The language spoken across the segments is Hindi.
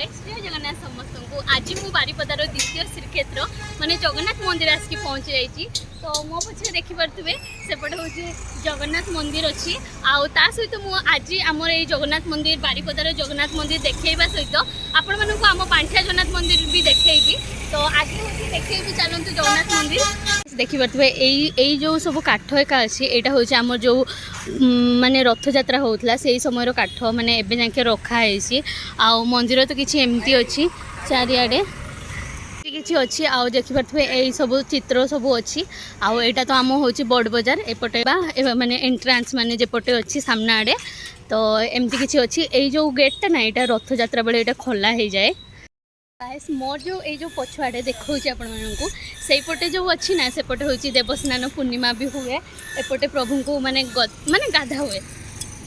गाइस जय जगन्नाथ समस्त को आज मु बारिपदार द्वितीय श्रीक्षेत्र माने जगन्नाथ मंदिर आसिक पहुँची जाइए। तो मो पछे देखिपे सेपटे हूँ जगन्नाथ मंदिर अच्छी आ सहित मु आज आमर ये जगन्नाथ मंदिर बारिपदार जगन्नाथ मंदिर देखा सहित आपण मानक आम पांठिया जगन्नाथ मंदिर भी देखी। तो आगे हूँ देखी चलते जगन्नाथ मंदिर देखिपे यही जो सब काठ एका अच्छी यहाँ हूँ आम जो माने रथ यात्रा होता से समय काठ माने एबे जाके रखाई आ मंदिर तो किसी एमती अच्छी चारिआडे किसी अच्छी आउ देखिपे यही सब चित्र सब अच्छी आउ एटा तो आम हूँ बड़ बजार एपटे माने एंट्रांस माने जेपटे अच्छी सामने आड़े तो एमती किसी अच्छी यही जो गेटटा ना यहाँ रथ यात्रा बेले यहाँ खोला हो जाए। गाइस मोर जो ये जो पछुआड़े देखा आपको से पटे जो अच्छी ना सेपटे हूँ देवस्नान पूर्णिमा भी हुए एपटे प्रभु को माने माने गाधा हुए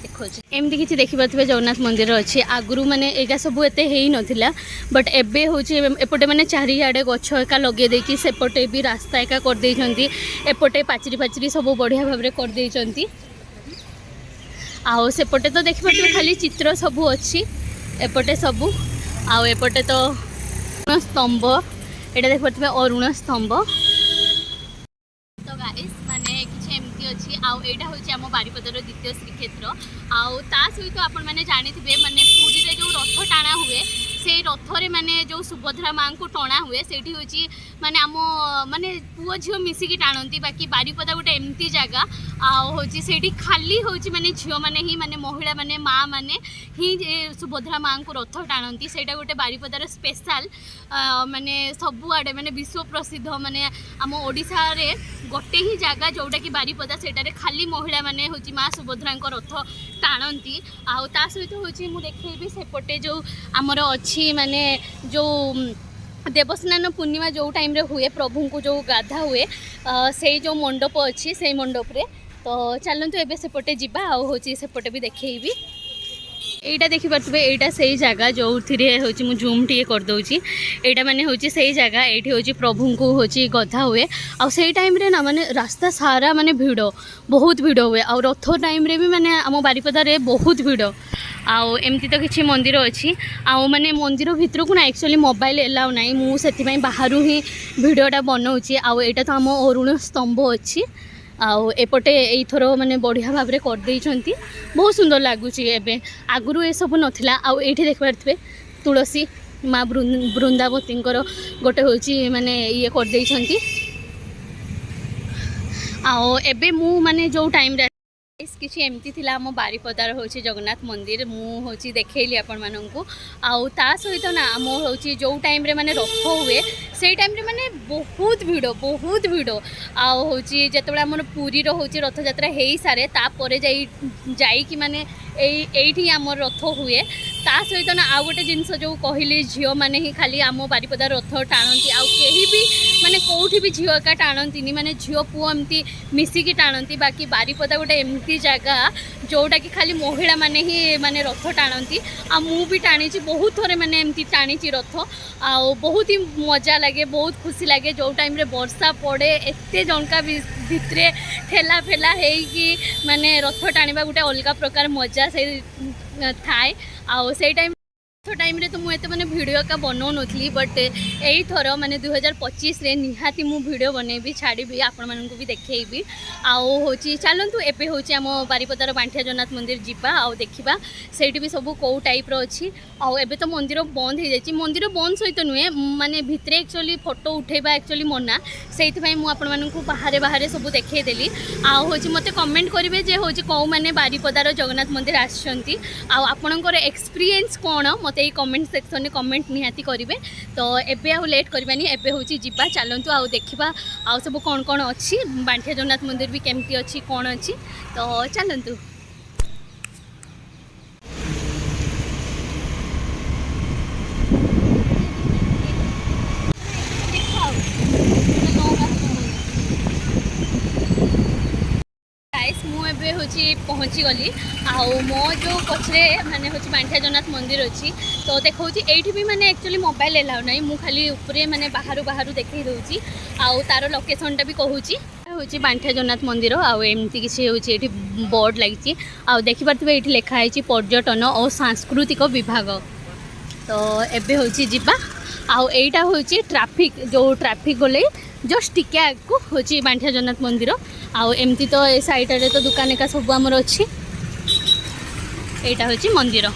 देखा एमती किसी देखिपे जगन्नाथ मंदिर अच्छी आगुरी माने एगा सब एते ही नथिला बट एबे हूँ एपटे माने चारिआडे गछ एका लगे देकी सेपटे भी रास्ता एका कर देइछंती एपटे पाचरी पाचरी सब बढ़िया भाव में कर देइछंती आउ सेपटे तो देखिपे खाली चित्र सब अच्छी एपटे सब आउ एपटे तो स्तंभ एटा देखिपे अरुण स्तंभ। तो गाइस माने किछि एमती अछि आउ एटा होछि आम बारिपदार द्वितीय श्रीक्षेत्र आउ ता सहित आपण माने जानिथिबे माने पुरी रे जो रथ टाणा हुए से रथ रे माने जो सुभद्रा मां को टणा हुए सेठी होछि माने आम माने पुओ झियो मिसिकी टाणंती बाकी बारिपदा गोटे एमती जगह आउ होछि सेठी खाली होछि माने झियो माने ही माने महिला माने माँ माने ही सुभद्रा मां को रथ टाणंती सेटा गोटे बारिपदार स्पेशल माने सबु आडे माने विश्व प्रसिद्ध माने आम ओडिशा रे गोटे ही जगह जोटा कि बारिपदा सेटारे खाली महिला माने होछि माँ सुभद्रा को रथ टाणंती आउ ता सहित होछि मु देखैबी सेपटे जो आमर अच्छी माने जो देवस्नान पूर्णिमा जो टाइम रे हुए प्रभु को जो गाधा हुए से जो मंडप अच्छी से मंडप रे तो चलतु एबे सेपटे जिबा आ होछि सेपटे भी देखैबी एटा देखिपे एटा से जगह जो हूँ मु जूम टी कर दूची एटा माने हूँ से जगह ये हूँ प्रभु को हूँ गधा हुए आ से टाइम रे ना माने रास्ता सारा माने भिड़ बहुत भिड़ हुए आ रथ टाइम रे भी माने आम बारिपदार बहुत भिड़ आउ एमती तो किसी मंदिर अच्छी आउ माने मंदिर भितर को ना एक्चुअली मोबाइल एलाउ ना मुझे बाहर ही वीडियोटा बनाऊँगी आउ एटा तो आम अरुण स्तंभ अच्छी आउ एपटे एथर माने बढ़िया भाव में कर देइछंती बहुत सुंदर लगुच एबे आगुरु ए सब नथिला आउ एठी देख पारथबे तुलसी माँ वृंदावती गोटे होची माने ये कर देइछंती आउ एबे मु माने जो टाइम रे किसी एमती थिला आम बारिपदार हूँ जगन्नाथ मंदिर मु हूँ देखली आपण मानू आउ ता सहित ना आम हूँ जो टाइम रे माने रथ हुए से टाइम रे माने बहुत भिड़ आउ हूँ जिते आम पुरी हूँ रथ यात्रा हो सारे तापर जाइकी माने एठी आम रथ हुए ता सहित ना आउ गोटे जिनस जो कहली झील मैंने ही खाली आम बारिपदा रथ टाणती आउ कहीं भी माने कौटी भी झील एका टाणती माने झील पुओ एमती मिसिकी टाणती बाकी बारिपदा गोटे एमती जगह जोटा कि खाली महिला माने ही माने रथ टाणती आ मु भी टाणी बहुत थोड़े माने एमती टाणी रथ आउ बहुत ही मजा लगे बहुत खुशी लगे जो टाइम रे वर्षा पड़े एते जनका भितरे ठेला फेला है माने रथ टाणीबा गोटे अलग प्रकार मजा से थाए आउ से टाइम रे तो मुझे मैंने वीडियो का बनाऊ नी बट यही थर माने 2025 रे निहाती मु वीडियो बनैबी छाड़ी आपण मानू भी देखैबी आउ होची चलतु एबे होची आम बारिपदार पांठिया जगन्नाथ मंदिर जीवा आउ देखिबा सेठी भी सब कौ टाइप रो अछि आउ एबे तो मंदिर बंद हो जाइए मंदिर बंद सहित नुहे माने भितरे एक्चुअली फोटो उठेबा एक्चुअली मना सेइथि मु आपण मानू बाहरे बाहरे सब देखै देली आउ होची मते कमेंट करिवे जे होची कौ माने बारिपदार जगन्नाथ मंदिर आछंती आउ आपणकर एक्सपीरियंस कोन मते कमेंट सेक्शन में कमेंट निहाती करेंगे। तो एबे आउ लेट करबानी एबे हूँ जीवा चलतु आउ देखा आउ सब कौन कौन अच्छी बांठिया जगन्नाथ मंदिर भी केमती अच्छी कौन अच्छी तो चलतु मुझे पहुँची गली आउ मो जो पछरे माने हूँ बांठिया जगन्नाथ मंदिर अच्छी तो देखा ये भी माने एक्चुअली मोबाइल एलाउ ना मु खाली ऊपर माने बाहर बाहर देखी दूसरी आउ तार लोकेशनटा भी कहूँ हूँ बांठिया जगन्नाथ मंदिर आउ एमती किसी हूँ बोर्ड लगी आउ देखिपे ये लिखाई पर्यटन और सांस्कृतिक विभाग तो एबे होची जिबा आउ एटा होची ट्रैफिक जो ट्रैफिक गले जस्ट टिके आगु होची बांठिया जगन्नाथ मंदिर आउ एमती तो ए साइड रे तो दुकान का सब आमर अच्छी एटा होची मंदिर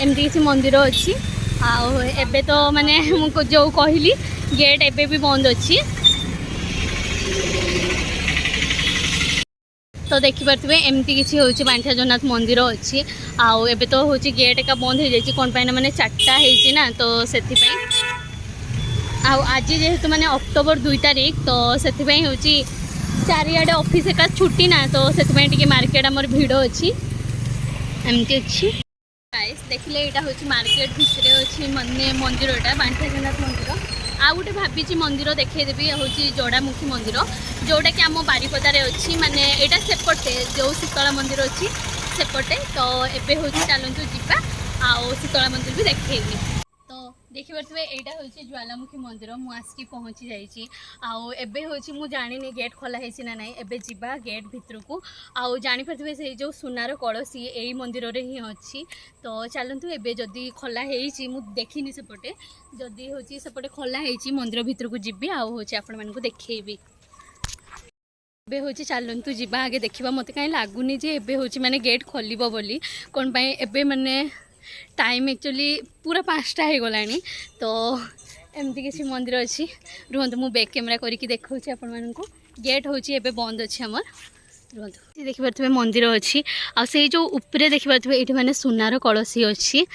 एमती किसी मंदिर अच्छी आउ एबे तो माने मुझको जो कहली गेट एबे भी बंद अच्छी तो देखिपे एमती किसी हूँ बांठिया जगन्नाथ मंदिर अच्छी आउ एबे तो हूँ गेट का बंद हो जाए कौन पाई ना माने 4टा है तो से आज जेहेतु माने अक्टोबर 2 तारीख तो से हूँ चारिआडे ऑफिस का छुट्टी ना तो से मार्केट आमर भिड़ अच्छी एमती अच्छी गाइस देखिले यहाँ हूँ मार्केट भितर अच्छी माने मंदिरटा बांठिया जगन्नाथ मंदिर आ गोटे भाभी मंदिर देखईदेवी हूँ जोड़ामुखी मंदिर जोटा कि आम बारिपदारे अच्छी माने यहाँ सेपटे जो शीतला मंदिर अच्छी सेपटे तो एबे हूँ चलतु जीवा आउ शीतला मंदिर भी देखी तो देखिपे यहाँ हूँ ज्वालामुखी मंदिर मुझे पहुँची जाइए आउ एबे हूँ मु जानी गेट खोला है ना ना एबे जीवा गेट भितर को आउ जानीपे से जो सुनार कलसी यही मंदिर रे ही अच्छी तो चलतु एबे जदि खोला है मु देखनी सेपटे जदि हूँ सेपटे खोला है मंदिर भितर को जीवी आउ हूँ आपण मानक देखी एबे हूँ चलतु जीवा आगे देखा मत कहीं लगुनि जे एबे हूँ माने गेट खोल बोली कौन पाई एबे माने टाइम एक्चुअली पूरा 5टा हो गलानी तो एमती किसी मंदिर अच्छी रुहतु मु बैक कैमेरा करके देखा आपण मानक गेट हूँ एबे बंद अच्छी आमर रुहतु देखिपे मंदिर अच्छी आ से जो उपरे देखिपे ये माने सुनार कलसी अच्छी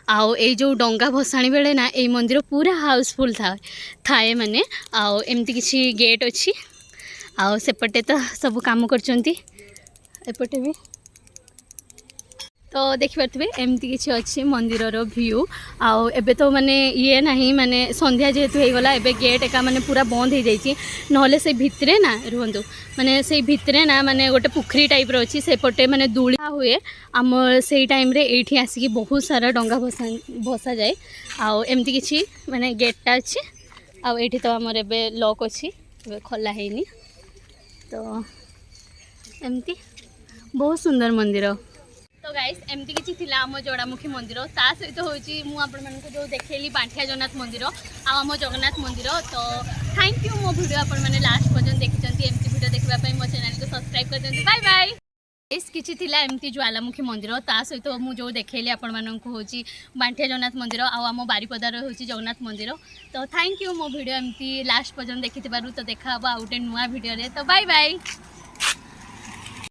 आउ ए जो डंगा भसाणी बेले ना ये मंदिर पूरा हाउसफुल थाए माने आउ एमती किसी गेट अच्छी आउ सेपटे तो सब काम करचंती एपटे भी तो देखिपे एमती किसी अच्छी मंदिर व्यू आउ एबे तो माने ये नहीं माने संध्या जेहेतु हो गला एबे गेट एका माने पूरा बंद हो जाइए नहले से भितरे ना रुहतु माने से भितरे ना माने गोटे पुखरी टाइप रो अच्छी सेपटे माने दूळा हुए आम से टाइम रे एठी आसिकी बहुत सारा डंगा भसा जाए आउ एमती किसी माने गेटटा अच्छी आउ एठी तो आमर एबे लॉक अच्छी खोला हैनी तो एमती बहुत सुंदर मंदिर तो गाइस एमती किसी थिला आम जोड़ामुखी मंदिर ता सहित हूँ मुझे जो देखली बांठिया जगन्नाथ मंदिर आम जगन्नाथ मंदिर तो थैंक यू मो वीडियो आपण मैंने लास्ट पर्यटन देखी एमती वीडियो देखापी मो चैनल को सब्सक्राइब कर दिखाँ बाय बाय इस किसी थिला एमती ज्वालामुखी मंदिर ता सहित मुझे देखली आपण मानक हूँ बांठिया जगन्नाथ मंदिर आम बारिपदार हूँ जगन्नाथ मंदिर तो थैंक यू मो वीडियो एमती लास्ट पर्यटन देखी तो देखा आउ गोटे नुआ वीडियो तो बाय बाय।